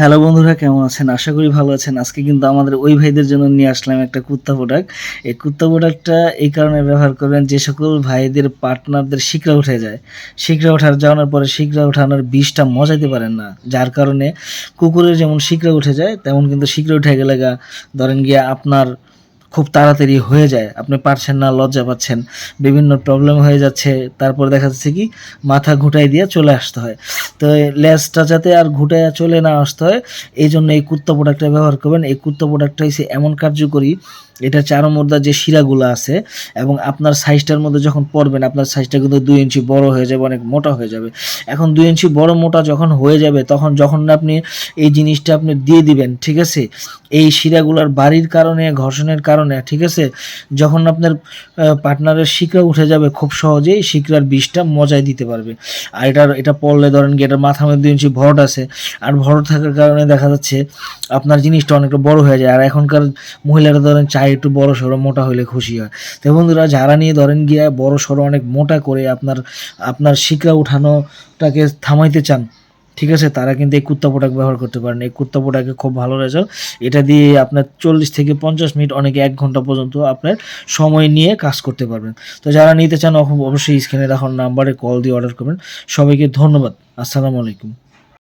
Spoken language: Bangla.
হ্যালো বন্ধুরা, কেমন আছেন? আশা করি ভালো আছেন। আজকে কিন্তু আমাদের ওই ভাইদের জন্য নিয়ে আসলাম একটা কুত্তা প্রোডাক্ট। এই কুত্তা প্রোডাক্টটা এই কারণে ব্যবহার করবেন, যে সকল ভাইদের পার্টনারদের শিকড়া উঠে যায়। শিকড়া যাওয়ার পরে শিকড়া ওঠানোর বিষটা মজাইতে পারেন না। যার কারণে কুকুরের যেমন শিকড়া উঠে যায়, তেমন কিন্তু শিকড়া উঠে গেলে ধরেন গিয়ে আপনার খুব তাড়াতাড়ি হয়ে যায়, আপনি পারছেন না, লজ্জা পাচ্ছেন, বিভিন্ন প্রবলেম হয়ে যাচ্ছে। তারপর দেখা যাচ্ছে কি মাথা ঘুটাই দিয়ে চলে আসতে হয়। তো লেজটা যাতে আর ঘুটাইয়া চলে না আসতে হয়, এই জন্য এই কুত্তা প্রোডাক্টটা ব্যবহার করবেন। এই কুত্তা প্রোডাক্টটা হচ্ছে এমন কার্যকরী, এটা চারমোর্দার যে শিরাগুলো আছে এবং আপনার সাইজটার মধ্যে যখন পড়বেন, আপনার সাইজটা কিন্তু 2 ইঞ্চি বড় হয়ে যাবে, অনেক মোটা হয়ে যাবে। এখন 2 ইঞ্চি বড় মোটা যখন হয়ে যাবে, যখন আপনি এই জিনিসটা আপনি দিয়ে দিবেন, ঠিক আছে, এই শিরাগুলার বাড়ির কারণে, ঘর্ষণের কারণে, ঠিক আছে, যখন আপনার পার্টনারের শিকড়া উঠে যাবে, খুব সহজেই শিকড়ার বিষটা মজায় দিতে পারবে। আর এটা পড়লে ধরেন কি, এটার মাথার মধ্যে 2 ইঞ্চি ভরট আছে, আর ভরট থাকার কারণে দেখা যাচ্ছে আপনার জিনিসটা অনেকটা বড় হয়ে যায়। আর এখনকার মহিলারা ধরেন চায় একটু বড় সড়ো মোটা হলে খুশি হয়। তো বন্ধুরা, যারা নিয়ে ধরেন গিয়ে বড় সড়ো অনেক মোটা করে আপনার শিকড়া উঠানোটাকে থামাইতে চান, ঠিক আছে, তারা কিন্তু এই কুত্তা প্রোডাক্ট ব্যবহার করতে পারেন। এই কুত্তা প্রোডাক্টে খুব ভালো রেজাল্ট। এটা দিয়ে আপনার 40 থেকে 50 মিনিট, অনেকে 1 ঘন্টা পর্যন্ত আপনার সময় নিয়ে কাজ করতে পারবেন। তো যারা নিতে চান অবশ্যই স্ক্রিনে দেখানো নাম্বারে কল দিয়ে অর্ডার করবেন। সবাইকে ধন্যবাদ। আসসালামু আলাইকুম।